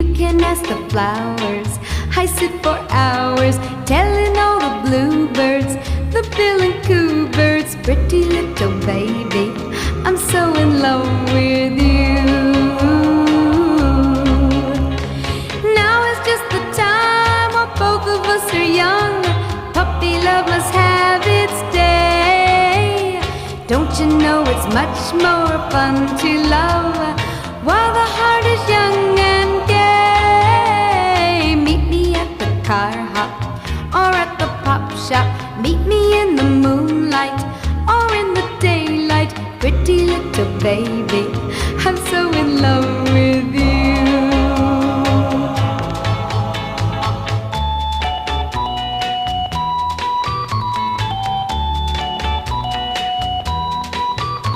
You can ask the flowers. I sit for hours telling all the bluebirds, the bill and coo birds, pretty little baby, I'm so in love with you. Now is just the time while both of us are young. Puppy love must have its day. Don't you know it's much more fun to love while the heart is young and gay? Meet me at the car hop or at the pop shop. Meet me in the moonlight or in the daylight, pretty little baby,